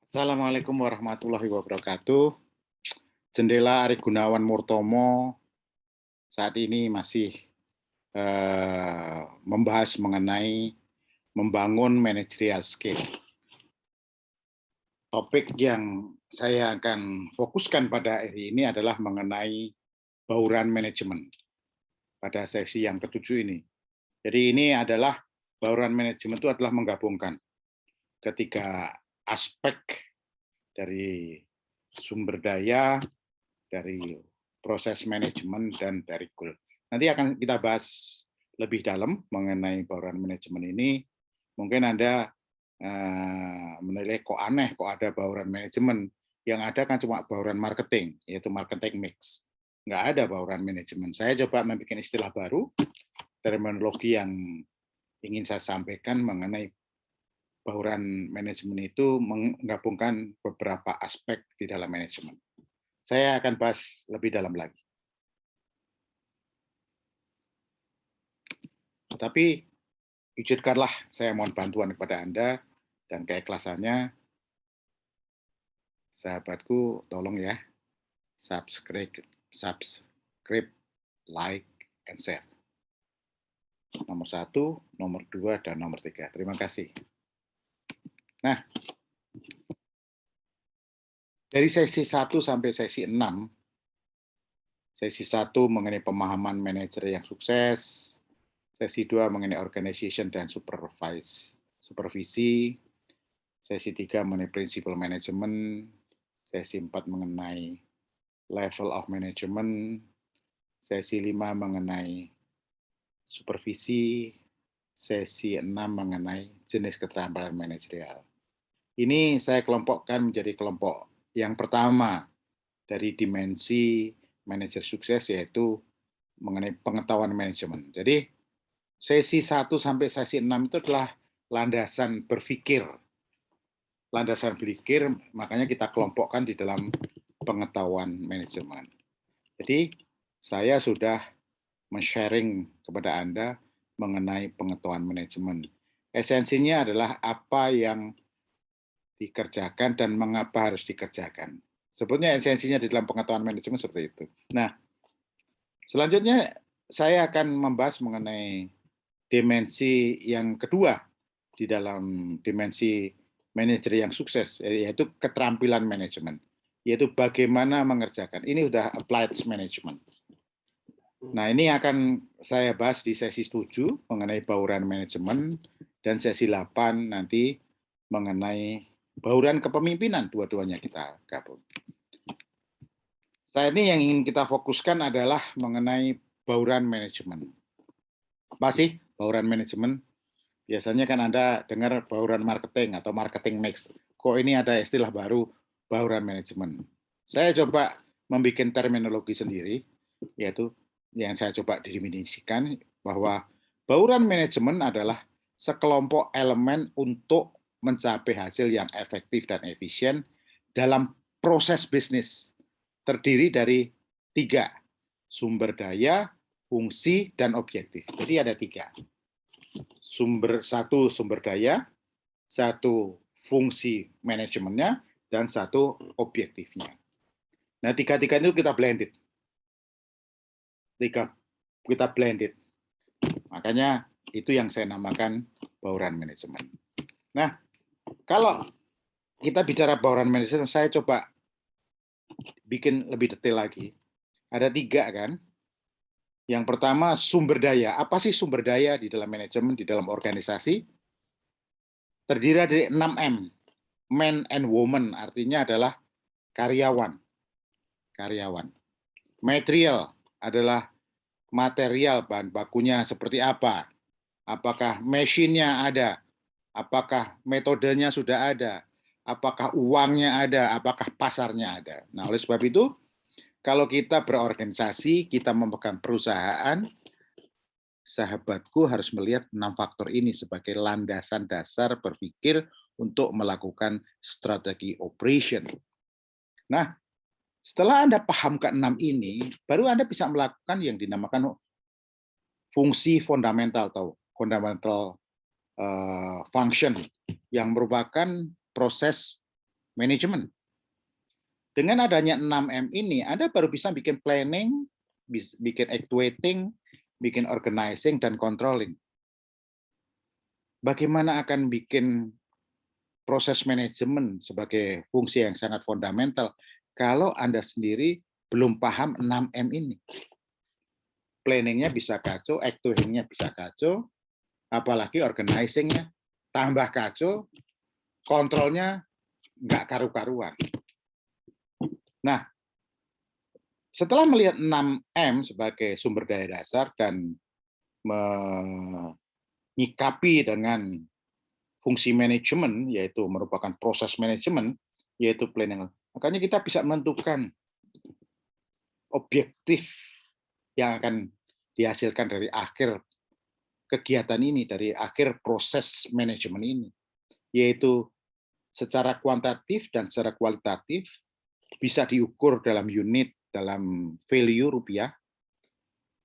Assalamualaikum warahmatullahi wabarakatuh. Jendela Arie Gunawan Murtomo saat ini masih membahas mengenai membangun managerial skill. Topik yang saya akan fokuskan pada hari ini adalah mengenai bauran manajemen pada sesi yang ketujuh ini. Jadi ini adalah bauran manajemen itu adalah menggabungkan ketiga aspek dari sumber daya, dari proses manajemen, dan dari goal. Nanti akan kita bahas lebih dalam mengenai bauran manajemen ini. Mungkin Anda menilai kok aneh, kok ada bauran manajemen. Yang ada kan cuma bauran marketing, yaitu marketing mix. Nggak ada bauran manajemen. Saya coba membuat istilah baru, terminologi yang ingin saya sampaikan mengenai bauran manajemen itu menggabungkan beberapa aspek di dalam manajemen. Saya akan bahas lebih dalam lagi. Tetapi izinkanlah saya mohon bantuan kepada Anda dan keikhlasannya, sahabatku, tolong ya, subscribe, like, and share. Nomor 1, nomor 2, dan nomor 3. Terima kasih. Nah, dari sesi 1 sampai sesi 6, sesi 1 mengenai pemahaman manajer yang sukses, sesi 2 mengenai organization dan supervisi, sesi 3 mengenai principal management, sesi 4 mengenai level of management, sesi 5 mengenai supervisi, sesi 6 mengenai jenis keterampilan manajerial. Ini saya kelompokkan menjadi kelompok yang pertama dari dimensi manajer sukses, yaitu mengenai pengetahuan manajemen. Jadi sesi 1 sampai sesi 6 itu adalah landasan berpikir. Landasan berpikir, makanya kita kelompokkan di dalam pengetahuan manajemen. Jadi saya sudah men-sharing kepada Anda mengenai pengetahuan manajemen. Esensinya adalah apa yang dikerjakan dan mengapa harus dikerjakan. Sebetulnya esensinya di dalam pengetahuan manajemen seperti itu. Nah, selanjutnya saya akan membahas mengenai dimensi yang kedua di dalam dimensi manajer yang sukses, yaitu keterampilan manajemen, yaitu bagaimana mengerjakan. Ini sudah applied management. Nah, ini akan saya bahas di sesi 7 mengenai bauran manajemen, dan sesi 8 nanti mengenai bauran kepemimpinan, dua-duanya kita gabung. Saat ini yang ingin kita fokuskan adalah mengenai bauran manajemen. Apa sih bauran manajemen? Biasanya kan Anda dengar bauran marketing atau marketing mix. Kok ini ada istilah baru, bauran manajemen. Saya coba membuat terminologi sendiri, yaitu yang saya coba definisikan bahwa bauran manajemen adalah sekelompok elemen untuk mencapai hasil yang efektif dan efisien dalam proses bisnis. Terdiri dari 3, sumber daya, fungsi, dan objektif. Jadi ada 3. Satu sumber daya, satu fungsi manajemennya, dan satu objektifnya. Nah, tiga-tiga itu kita blended. Kita blended. Makanya itu yang saya namakan bauran manajemen. Nah, kalau kita bicara bauran manajemen, saya coba bikin lebih detail lagi. Ada 3 kan? Yang pertama sumber daya. Apa sih sumber daya di dalam manajemen, di dalam organisasi? Terdiri dari 6M. Man and woman, artinya adalah karyawan. Material adalah material, bahan bakunya seperti apa. Apakah mesinnya ada? Apakah metodenya sudah ada? Apakah uangnya ada? Apakah pasarnya ada? Nah, oleh sebab itu, kalau kita berorganisasi, kita memegang perusahaan, sahabatku harus melihat 6 faktor ini sebagai landasan dasar berpikir untuk melakukan strategi operation. Nah, setelah Anda paham ke-6 ini, baru Anda bisa melakukan yang dinamakan fungsi fundamental atau fundamental function, yang merupakan proses management. Dengan adanya 6M ini, Anda baru bisa bikin planning, bikin actuating, bikin organizing, dan controlling. Bagaimana akan bikin proses manajemen sebagai fungsi yang sangat fundamental kalau Anda sendiri belum paham 6M ini? Planning-nya bisa kacau, actuating-nya bisa kacau, apalagi organizing-nya tambah kacau, kontrolnya nggak karu-karuan. Nah, setelah melihat 6M sebagai sumber daya dasar dan menyikapi dengan fungsi manajemen, yaitu merupakan proses manajemen, yaitu planning, makanya kita bisa menentukan objektif yang akan dihasilkan dari akhir kegiatan ini, dari akhir proses manajemen ini, yaitu secara kuantitatif dan secara kualitatif bisa diukur dalam unit, dalam value rupiah.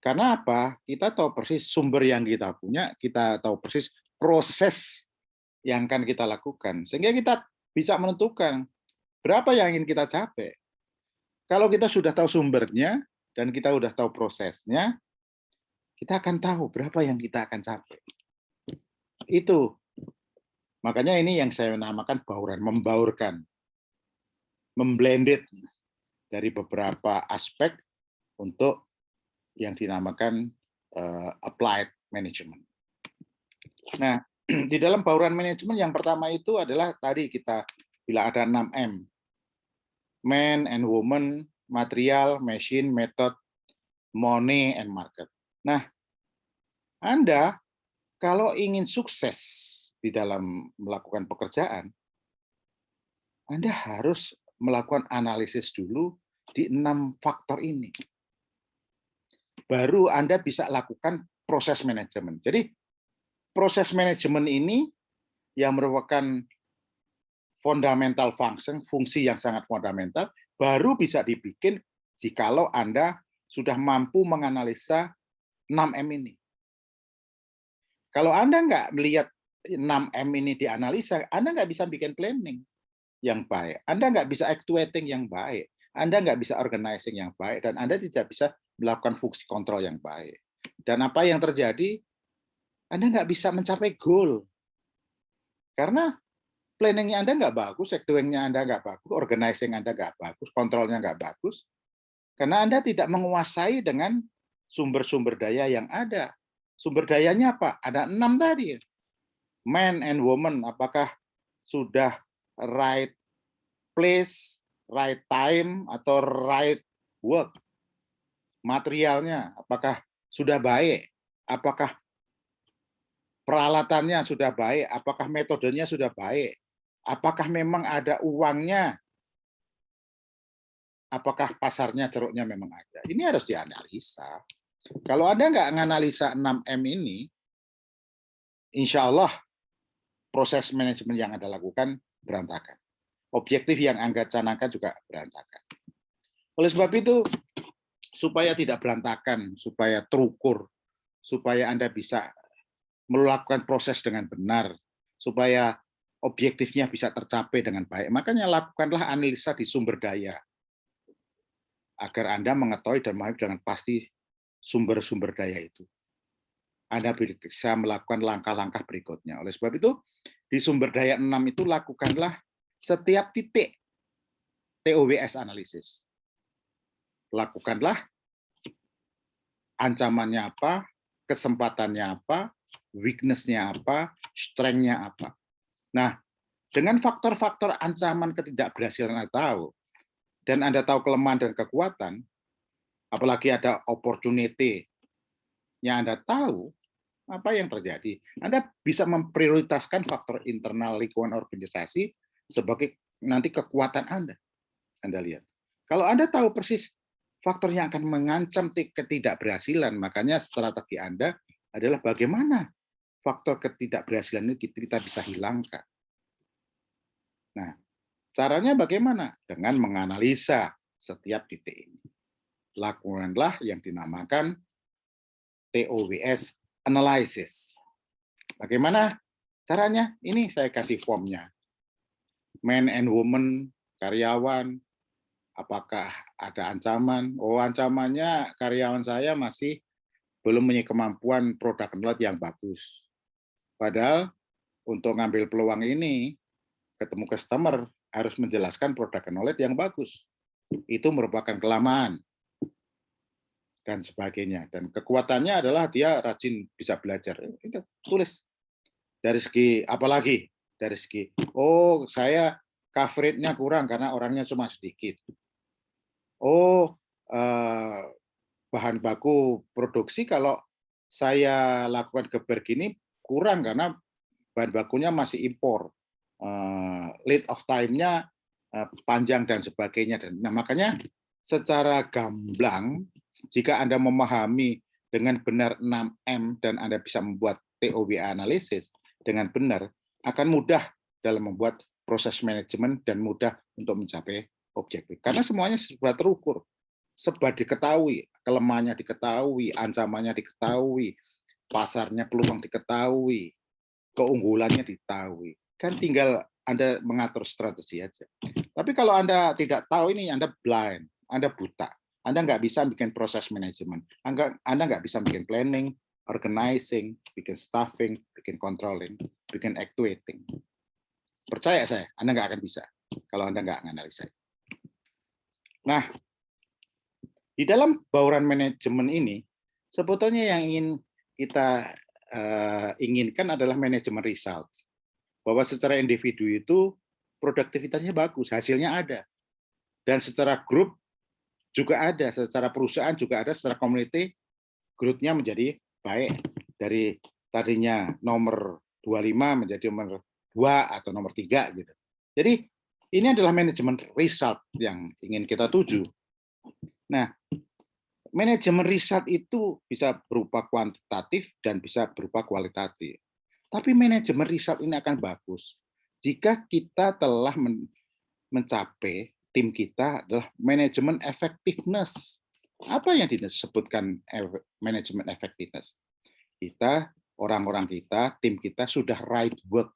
Karena apa? Kita tahu persis sumber yang kita punya, kita tahu persis proses yang akan kita lakukan. Sehingga kita bisa menentukan berapa yang ingin kita capai. Kalau kita sudah tahu sumbernya dan kita sudah tahu prosesnya, kita akan tahu berapa yang kita akan capai. Itu. Makanya ini yang saya namakan bauran, membaurkan. Memblended dari beberapa aspek untuk yang dinamakan applied management. Nah, di dalam bauran manajemen yang pertama itu adalah tadi kita bila ada 6M. Man and woman, material, machine, method, money, and market. Nah, Anda kalau ingin sukses di dalam melakukan pekerjaan, Anda harus melakukan analisis dulu di 6 faktor ini. Baru Anda bisa lakukan proses manajemen. Jadi, proses manajemen ini yang merupakan fundamental function, fungsi yang sangat fundamental, baru bisa dibikin jikalau Anda sudah mampu menganalisa 6M ini. Kalau Anda nggak melihat 6M ini dianalisa, Anda nggak bisa bikin planning yang baik. Anda nggak bisa actuating yang baik. Anda nggak bisa organizing yang baik. Dan Anda tidak bisa melakukan fungsi kontrol yang baik. Dan apa yang terjadi? Anda nggak bisa mencapai goal. Karena planningnya Anda nggak bagus, actuating-nya Anda nggak bagus, organizing Anda nggak bagus, kontrolnya nggak bagus. Karena Anda tidak menguasai dengan sumber-sumber daya yang ada. Sumber dayanya apa? Ada 6 tadi. Man and woman, apakah sudah right place, right time, atau right work? Materialnya, apakah sudah baik? Apakah peralatannya sudah baik? Apakah metodenya sudah baik? Apakah memang ada uangnya? Apakah pasarnya, ceruknya memang ada? Ini harus dianalisa. Kalau Anda nggak menganalisa 6M ini, insya Allah proses manajemen yang Anda lakukan berantakan. Objektif yang Anda canangkan juga berantakan. Oleh sebab itu, supaya tidak berantakan, supaya terukur, supaya Anda bisa melakukan proses dengan benar, supaya objektifnya bisa tercapai dengan baik, makanya lakukanlah analisa di sumber daya, agar Anda mengetahui dan memahami dengan pasti sumber-sumber daya itu. Anda bisa melakukan langkah-langkah berikutnya. Oleh sebab itu, di sumber daya 6 itu lakukanlah setiap titik TOWS analisis. Lakukanlah ancamannya apa, kesempatannya apa, weakness-nya apa, strength-nya apa. Nah, dengan faktor-faktor ancaman ketidakberhasilan Anda tahu, dan Anda tahu kelemahan dan kekuatan, apalagi ada opportunity yang Anda tahu, apa yang terjadi? Anda bisa memprioritaskan faktor internal lingkungan organisasi sebagai nanti kekuatan Anda. Anda lihat. Kalau Anda tahu persis faktor yang akan mengancam ketidakberhasilan, makanya strategi Anda adalah bagaimana faktor ketidakberhasilan ini kita bisa hilangkan. Nah, caranya bagaimana? Dengan menganalisa setiap titik ini. Lakukanlah yang dinamakan TOWS analysis. Bagaimana caranya? Ini saya kasih formnya. Man and woman, karyawan, apakah ada ancaman? Oh, ancamannya karyawan saya masih belum punya kemampuan produk knowledge yang bagus. Padahal untuk ngambil peluang ini, ketemu customer harus menjelaskan produk knowledge yang bagus. Itu merupakan kelemahan dan sebagainya. Dan kekuatannya adalah dia rajin bisa belajar. Itu tulis. Dari segi apalagi dari segi oh saya coverage-nya kurang karena orangnya cuma sedikit. Oh, bahan baku produksi kalau saya lakukan geber gini kurang karena bahan bakunya masih impor. Lead of time-nya panjang dan sebagainya. Nah, makanya secara gamblang jika Anda memahami dengan benar 6M dan Anda bisa membuat TOWA analisis dengan benar, akan mudah dalam membuat proses manajemen dan mudah untuk mencapai objektif. Karena semuanya serba terukur, serba diketahui, kelemahannya diketahui, ancamannya diketahui, pasarnya peluang diketahui, keunggulannya diketahui. Kan tinggal Anda mengatur strategi aja. Tapi kalau Anda tidak tahu ini, Anda blind, Anda buta. Anda nggak bisa bikin proses manajemen. Anda nggak bisa bikin planning, organizing, bikin staffing, bikin controlling, bikin actuating. Percaya saya, Anda nggak akan bisa kalau Anda nggak menganalisa. Nah, di dalam bauran manajemen ini, sebetulnya yang ingin kita inginkan adalah manajemen result. Bahwa secara individu itu produktivitasnya bagus, hasilnya ada. Dan secara grup juga ada, secara perusahaan juga ada, secara community growth-nya menjadi baik. Dari tadinya nomor 25 menjadi nomor 2 atau nomor 3 gitu. Jadi ini adalah manajemen result yang ingin kita tuju. Nah, manajemen result itu bisa berupa kuantitatif dan bisa berupa kualitatif. Tapi manajemen result ini akan bagus jika kita telah mencapai tim kita adalah manajemen effectiveness. Apa yang disebutkan manajemen effectiveness? Kita, orang-orang kita, tim kita sudah right work,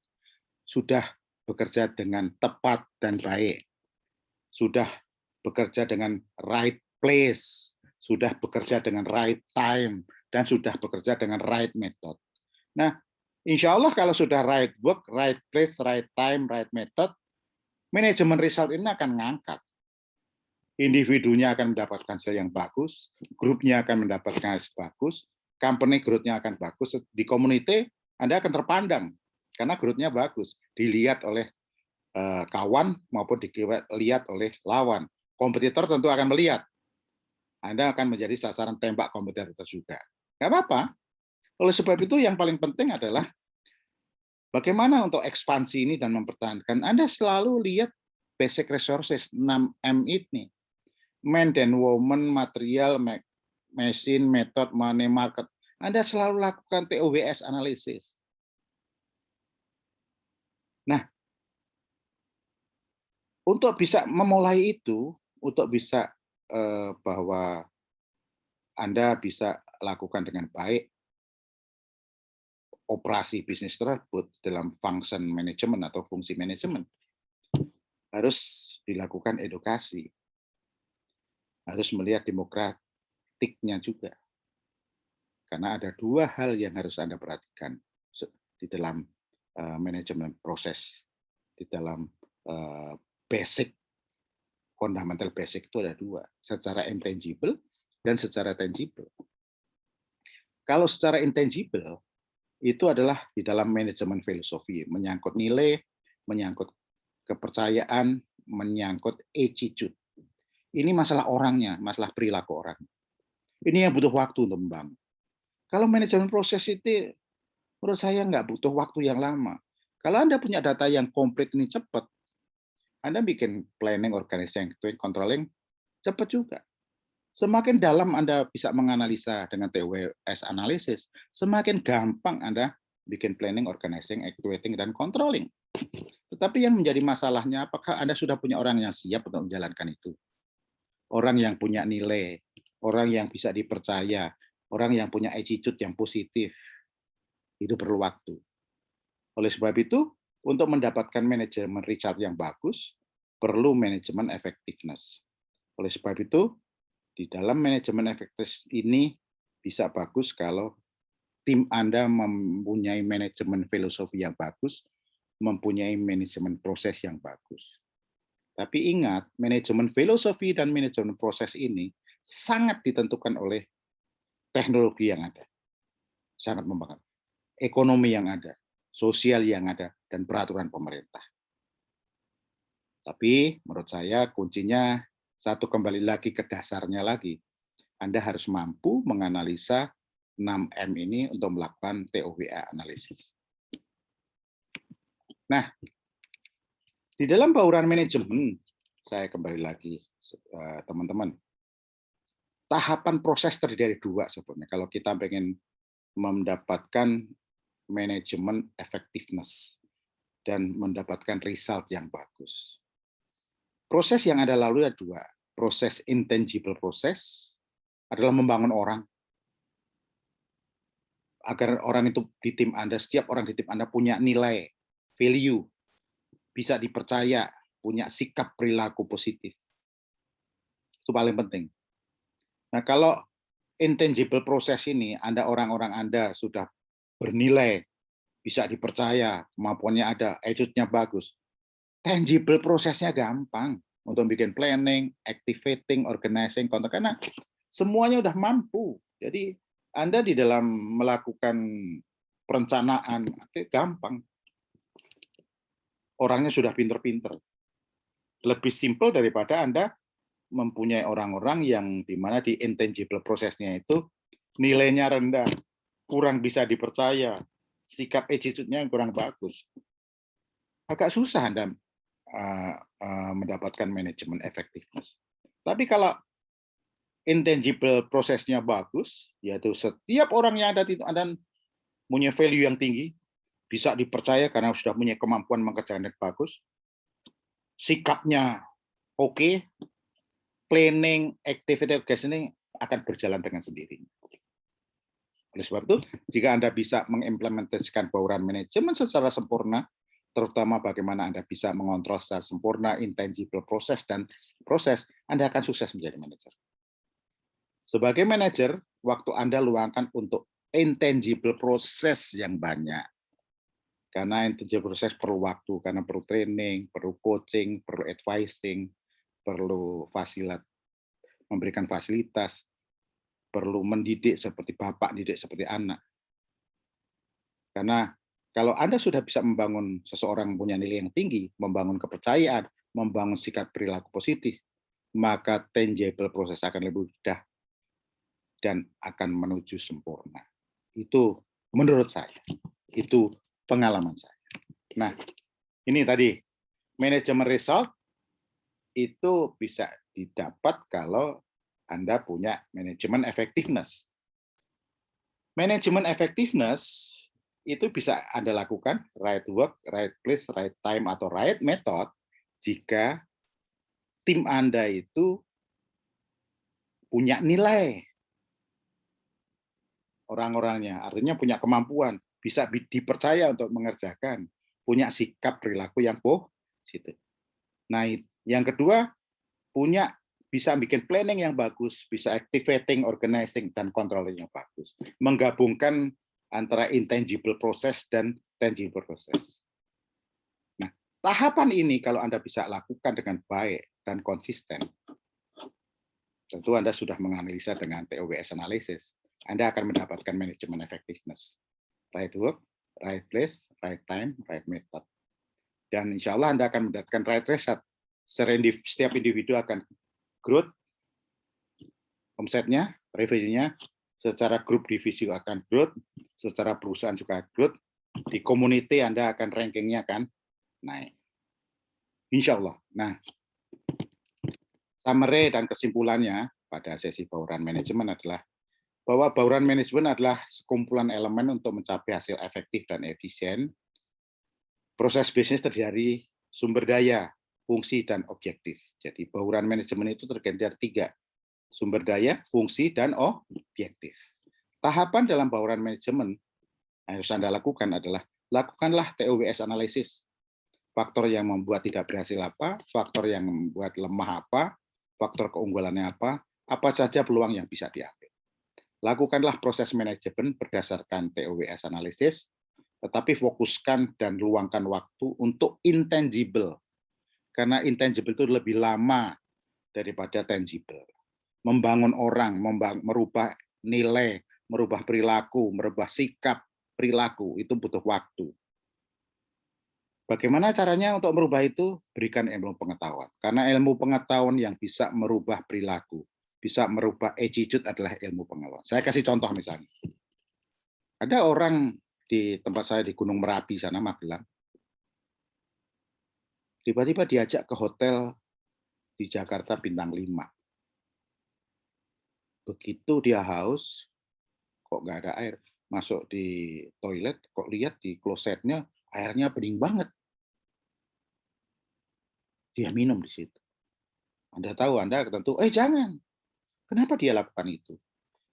sudah bekerja dengan tepat dan baik, sudah bekerja dengan right place, sudah bekerja dengan right time, dan sudah bekerja dengan right method. Nah, insya Allah kalau sudah right work, right place, right time, right method, manajemen result ini akan ngangkat. Individunya akan mendapatkan hasil yang bagus, grupnya akan mendapatkan hasil bagus, company growth-nya akan bagus, di community Anda akan terpandang karena growth-nya bagus, dilihat oleh kawan maupun dilihat oleh lawan. Kompetitor tentu akan melihat. Anda akan menjadi sasaran tembak kompetitor juga. Nggak apa-apa. Oleh sebab itu yang paling penting adalah bagaimana untuk ekspansi ini dan mempertahankan. Anda selalu lihat basic resources 6M ini. Man dan woman, material, machine, method, money, market. Anda selalu lakukan TOWS analisis. Nah, untuk bisa memulai itu, untuk bisa bahwa Anda bisa lakukan dengan baik operasi bisnis tersebut dalam function manajemen atau fungsi manajemen, harus dilakukan edukasi. Harus melihat demokratiknya juga. Karena ada dua hal yang harus Anda perhatikan di dalam manajemen proses, di dalam basic, fundamental basic itu ada dua, secara intangible dan secara tangible. Kalau secara intangible, itu adalah di dalam manajemen filosofi, menyangkut nilai, menyangkut kepercayaan, menyangkut attitude. Ini masalah orangnya, masalah perilaku orang. Ini yang butuh waktu untuk membangun. Kalau manajemen proses itu, menurut saya nggak butuh waktu yang lama. Kalau Anda punya data yang komplit ini cepat, Anda bikin planning, organizing, controlling, cepat juga. Semakin dalam Anda bisa menganalisa dengan TOWS analisis, semakin gampang Anda bikin planning, organizing, actuating, dan controlling. Tetapi yang menjadi masalahnya, apakah Anda sudah punya orang yang siap untuk menjalankan itu? Orang yang punya nilai, orang yang bisa dipercaya, orang yang punya attitude yang positif. Itu perlu waktu. Oleh sebab itu, untuk mendapatkan manajemen result yang bagus, perlu manajemen effectiveness. Oleh sebab itu, di dalam manajemen effectiveness ini bisa bagus kalau tim Anda mempunyai manajemen filosofi yang bagus, mempunyai manajemen proses yang bagus. Tapi ingat, manajemen filosofi dan manajemen proses ini sangat ditentukan oleh teknologi yang ada. Sangat mempengaruhi. Ekonomi yang ada, sosial yang ada, dan peraturan pemerintah. Tapi menurut saya kuncinya satu, kembali lagi ke dasarnya lagi. Anda harus mampu menganalisa 6M ini untuk melakukan TOWA analisis. Nah, di dalam bauran manajemen, saya kembali lagi teman-teman, tahapan proses terdiri dari 2 sebenarnya. Kalau kita pengen mendapatkan manajemen effectiveness dan mendapatkan result yang bagus. Proses yang Anda lalui ada 2. Proses intangible proses adalah membangun orang. Agar orang itu di tim Anda, setiap orang di tim Anda punya nilai, value, bisa dipercaya, punya sikap perilaku positif. Itu paling penting. Nah, kalau intangible proses ini, orang-orang Anda sudah bernilai, bisa dipercaya, kemampuannya ada, attitude-nya bagus. Tangible prosesnya gampang untuk bikin planning, activating, organizing, kontak, karena semuanya udah mampu. Jadi Anda di dalam melakukan perencanaan gampang. Orangnya sudah pinter-pinter. Lebih simpel daripada Anda mempunyai orang-orang yang di mana di intangible prosesnya itu nilainya rendah, kurang bisa dipercaya, sikap attitude-nya kurang bagus. Agak susah Anda mendapatkan manajemen effectiveness. Tapi kalau intangible prosesnya bagus, yaitu setiap orang yang ada di Anda punya value yang tinggi, bisa dipercaya karena sudah punya kemampuan mengerjakan yang bagus, sikapnya oke, planning, activity ini akan berjalan dengan sendirinya. Oleh sebab itu, jika Anda bisa mengimplementasikan bauran manajemen secara sempurna, terutama bagaimana Anda bisa mengontrol secara sempurna intangible proses dan proses, Anda akan sukses menjadi manajer. Sebagai manajer, waktu Anda luangkan untuk intangible proses yang banyak. Karena intangible proses perlu waktu, karena perlu training, perlu coaching, perlu advising, perlu memberikan fasilitas, perlu mendidik seperti bapak, didik seperti anak. Karena kalau Anda sudah bisa membangun seseorang punya nilai yang tinggi, membangun kepercayaan, membangun sikap perilaku positif, maka tangible proses akan lebih mudah dan akan menuju sempurna. Itu menurut saya, itu pengalaman saya. Nah, ini tadi manajemen result itu bisa didapat kalau Anda punya manajemen effectiveness. Manajemen effectiveness itu bisa Anda lakukan right work, right place, right time, atau right method jika tim Anda itu punya nilai orang-orangnya, artinya punya kemampuan, bisa dipercaya untuk mengerjakan, punya sikap perilaku yang positif. Nah, yang kedua, punya bisa bikin planning yang bagus, bisa activating, organizing, dan controlling yang bagus. Menggabungkan antara intangible process dan tangible process. Nah, tahapan ini kalau Anda bisa lakukan dengan baik dan konsisten, tentu Anda sudah menganalisa dengan TOWS analysis, Anda akan mendapatkan manajemen effectiveness. Right work, right place, right time, right method. Dan insya Allah Anda akan mendapatkan right result. Setiap individu akan growth, omsetnya, revenue-nya, secara grup divisi akan growth, secara perusahaan juga growth, di community Anda akan rankingnya akan naik. Insya Allah. Nah, summary dan kesimpulannya pada sesi bauran manajemen adalah bahwa bauran manajemen adalah sekumpulan elemen untuk mencapai hasil efektif dan efisien. Proses bisnis terdiri dari sumber daya, fungsi, dan objektif. Jadi bauran manajemen itu terdiri dari 3, sumber daya, fungsi, dan objektif. Tahapan dalam bauran manajemen yang harus Anda lakukan adalah lakukanlah TOWS analysis. faktor yang membuat tidak berhasil apa, faktor yang membuat lemah apa, faktor keunggulannya apa saja peluang yang bisa diambil. Lakukanlah proses manajemen berdasarkan TOWS analisis, tetapi fokuskan dan luangkan waktu untuk intangible. Karena intangible itu lebih lama daripada tangible. Membangun orang, merubah nilai, merubah perilaku, merubah sikap perilaku, itu butuh waktu. Bagaimana caranya untuk merubah itu? Berikan ilmu pengetahuan. Karena ilmu pengetahuan yang bisa merubah perilaku, bisa merubah attitude adalah ilmu pengetahuan. Saya kasih contoh misalnya. Ada orang di tempat saya di Gunung Merapi sana, Magelang, tiba-tiba diajak ke hotel di Jakarta bintang 5. Begitu dia haus, kok nggak ada air. Masuk di toilet, kok lihat di klosetnya airnya bening banget. Dia minum di situ. Anda tahu, Anda tentu, jangan. Kenapa dia lakukan itu?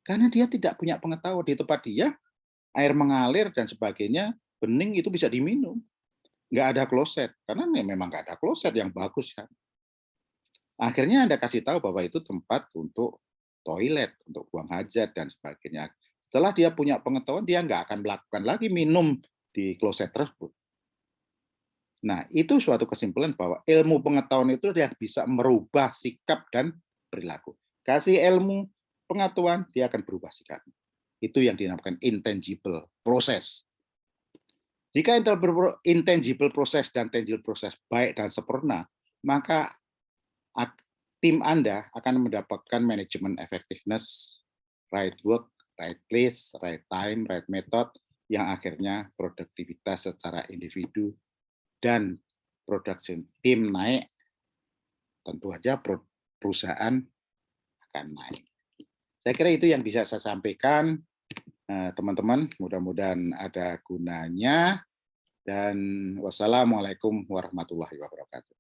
Karena dia tidak punya pengetahuan di tempat dia, air mengalir dan sebagainya, bening itu bisa diminum. Nggak ada kloset, karena memang nggak ada kloset yang bagus kan. Akhirnya Anda kasih tahu bahwa itu tempat untuk toilet, untuk buang hajat dan sebagainya. Setelah dia punya pengetahuan, dia nggak akan melakukan lagi minum di kloset tersebut. Nah, itu suatu kesimpulan bahwa ilmu pengetahuan itu dia bisa merubah sikap dan perilaku. Kasih ilmu pengetahuan, dia akan berubah sikap. Itu yang dinamakan intangible proses. Jika intangible proses dan tangible proses baik dan sempurna, maka tim Anda akan mendapatkan manajemen effectiveness, right work, right place, right time, right method, yang akhirnya produktivitas secara individu dan production tim naik, tentu saja perusahaan akan naik. Saya kira itu yang bisa saya sampaikan, teman-teman. Mudah-mudahan ada gunanya. Dan wassalamualaikum warahmatullahi wabarakatuh.